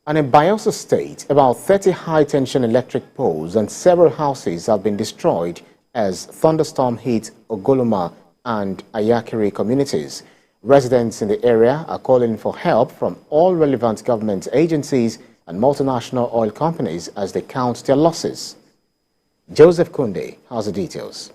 And in Bayelsa State, about 30 high-tension electric poles and several houses have been destroyed as thunderstorm hit Ogoloma and Ayakiri communities. Residents in the area are calling for help from all relevant government agencies and multinational oil companies as they count their losses. Joseph Kunde has the details.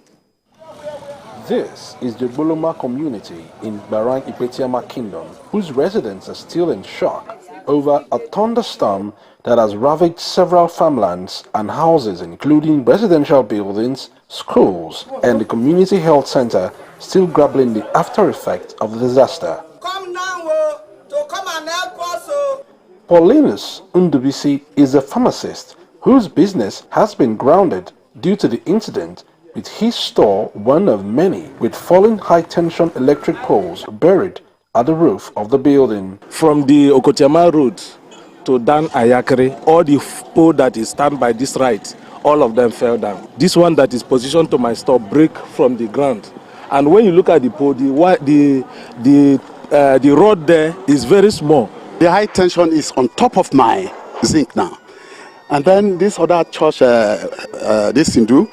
This is the Ogoloma community in Barang Ipetiama Kingdom, whose residents are still in shock over a thunderstorm that has ravaged several farmlands and houses, including residential buildings, schools, and the community health center, still grappling the after effect of the disaster. Come now to come and help us. Paulinus Undubisi is a pharmacist whose business has been grounded due to the incident, with his store one of many with fallen high-tension electric poles buried at the roof of the building. From the Okotiama Road to Dan Ayakere, all the pole that is stand by this right, all of them fell down. This one that is positioned to my store break from the ground. And when you look at the pole, the rod there is very small. The high tension is on top of my zinc now. And then this other church, this Hindu,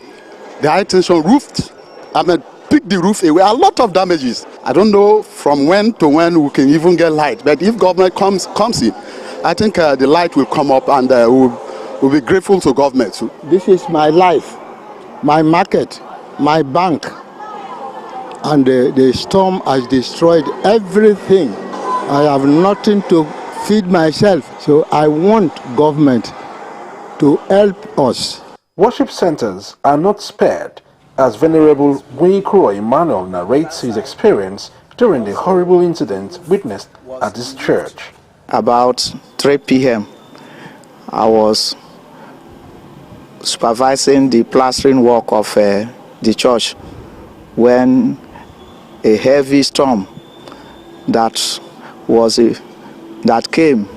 the high tension roofed, pick the roof away. A lot of damages. I don't know from when to when we can even get light. But if government comes in, I think the light will come up, and we'll be grateful to government. This is my life, my market, my bank. And the storm has destroyed everything. I have nothing to feed myself. So I want government to help us. Worship centers are not spared, as Venerable Winkuro Emmanuel narrates his experience during the horrible incident witnessed at his church. About 3 p.m., I was supervising the plastering work of the church when a heavy storm that came,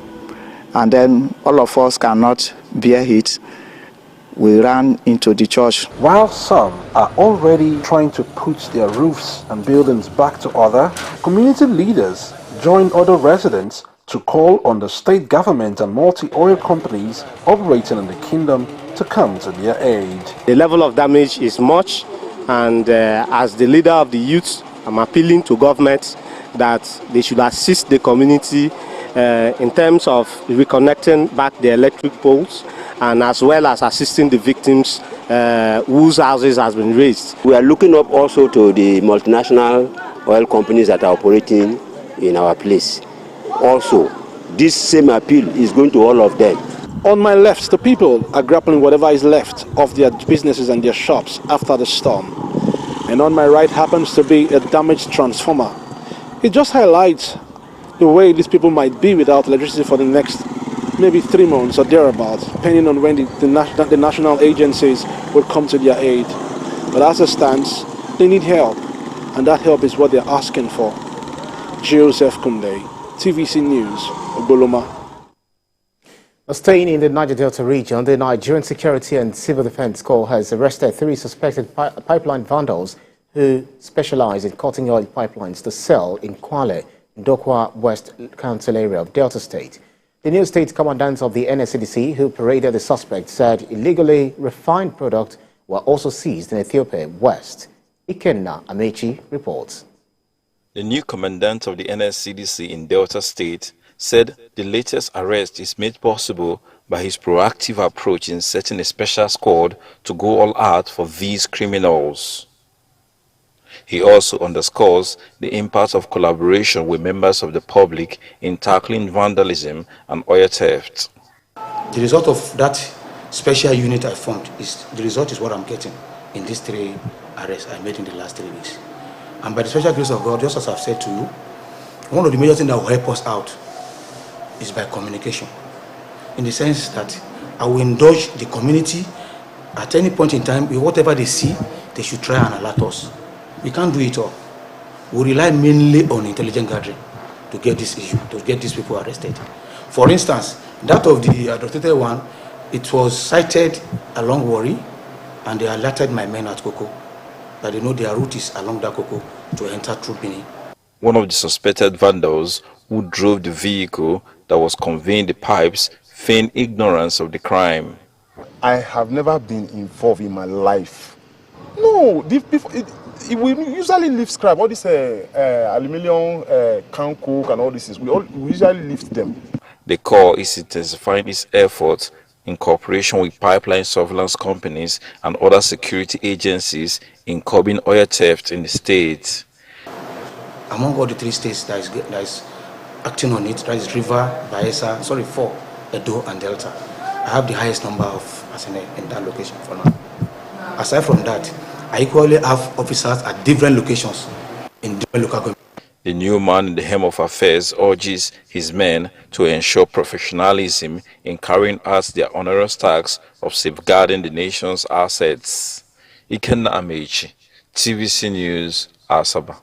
and then all of us cannot bear it. We ran into the church. While some are already trying to put their roofs and buildings back to order, community leaders join other residents to call on the state government and multi-oil companies operating in the kingdom to come to their aid. The level of damage is much, and as the leader of the youth, I'm appealing to government that they should assist the community in terms of reconnecting back the electric poles, and as well as assisting the victims whose houses has been razed. We are looking up also to the multinational oil companies that are operating in our place. Also, this same appeal is going to all of them. On my left, the people are grappling whatever is left of their businesses and their shops after the storm. And on my right happens to be a damaged transformer. It just highlights the way these people might be without electricity for the next maybe 3 months or thereabouts, depending on when the national agencies will come to their aid. But as it stands, they need help, and that help is what they're asking for. Joseph Kunde, TVC News, Ogoloma. Staying in the Niger Delta region, the Nigerian Security and Civil Defense Corps has arrested 3 suspected pipeline vandals who specialize in cutting oil pipelines to sell in Kwale, Ndokwa West Council area of Delta State. The new state commandant of the NSCDC, who paraded the suspect, said illegally refined products were also seized in Ethiopia West. Ikenna Amechi reports. The new commandant of the NSCDC in Delta State said the latest arrest is made possible by his proactive approach in setting a special squad to go all out for these criminals. He also underscores the impact of collaboration with members of the public in tackling vandalism and oil theft. The result of that special unit I formed is what I'm getting in these 3 arrests I made in the last 3 weeks. And by the special grace of God, just as I've said to you, one of the major things that will help us out is by communication. In the sense that I will indulge the community at any point in time with whatever they see, they should try and alert us. We can't do it all. We rely mainly on intelligent gathering to get this issue, to get these people arrested. For instance, that of the adopted one, it was sighted along Wari, and they alerted my men at Koko that they know their route is along that Koko to enter through Benin. One of the suspected vandals who drove the vehicle that was conveying the pipes feign ignorance of the crime. I have never been involved in my life. No, we usually lift scrap. All this aluminium, can coke and all this, we usually lift them. The Corps is intensifying its efforts in cooperation with pipeline surveillance companies and other security agencies in curbing oil theft in the state. Among all the 3 states that is acting on it, that is River, Bayelsa, 4, Edo and Delta. I have the highest number of personnel in that location for now. Aside from that, I equally have officers at different locations in different local governments. The new man in the helm of affairs urges his men to ensure professionalism in carrying out their onerous task of safeguarding the nation's assets. Ikenna Amechi, TVC News, Asaba.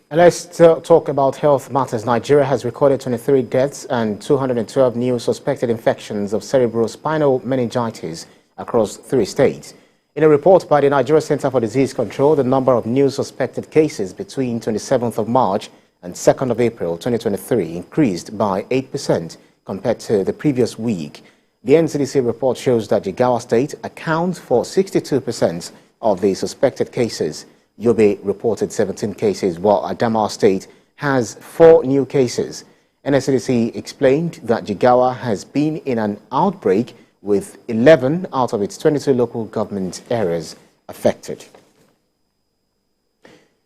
And let's talk about health matters. Nigeria has recorded 23 deaths and 212 new suspected infections of cerebrospinal meningitis across 3 states. In a report by the Nigeria Center for Disease Control, the number of new suspected cases between 27th of March and 2nd of April 2023 increased by 8% compared to the previous week. The NCDC report shows that Jigawa State accounts for 62% of the suspected cases. Yobe reported 17 cases, while Adamawa State has 4 new cases. NCDC explained that Jigawa has been in an outbreak with 11 out of its 22 local government areas affected.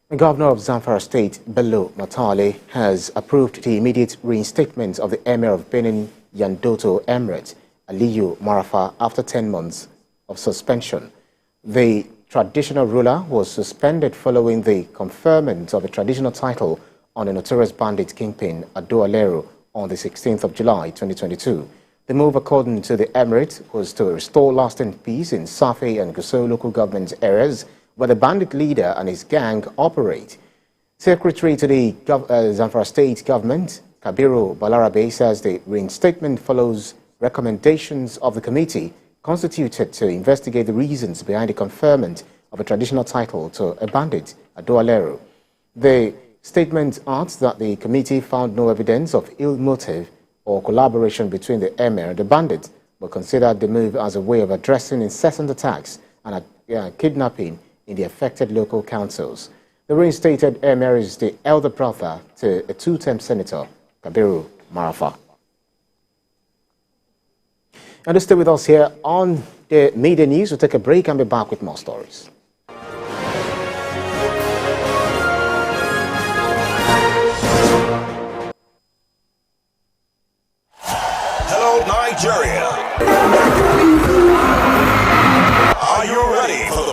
The governor of Zamfara State, Bello Matale, has approved the immediate reinstatement of the Emir of Benin, Yandoto Emirate, Aliyu Marafa, after 10 months of suspension. The traditional ruler was suspended following the conferment of a traditional title on the notorious bandit kingpin Ado Alero on the 16th of July 2022. The move, according to the emirate, was to restore lasting peace in Safi and Gusau local government areas where the bandit leader and his gang operate. Secretary to the Zamfara State government, Kabiru Balarabe, says the reinstatement follows recommendations of the committee constituted to investigate the reasons behind the conferment of a traditional title to a bandit, Ado Alero. The statement adds that the committee found no evidence of ill motive or collaboration between the emir and the bandit, but considered the move as a way of addressing incessant attacks and kidnapping in the affected local councils. The reinstated emir is the elder brother to a 2-term senator, Kabiru Marafa. And to stay with us here on the media news, we'll take a break and be back with more stories. Hello, Nigeria.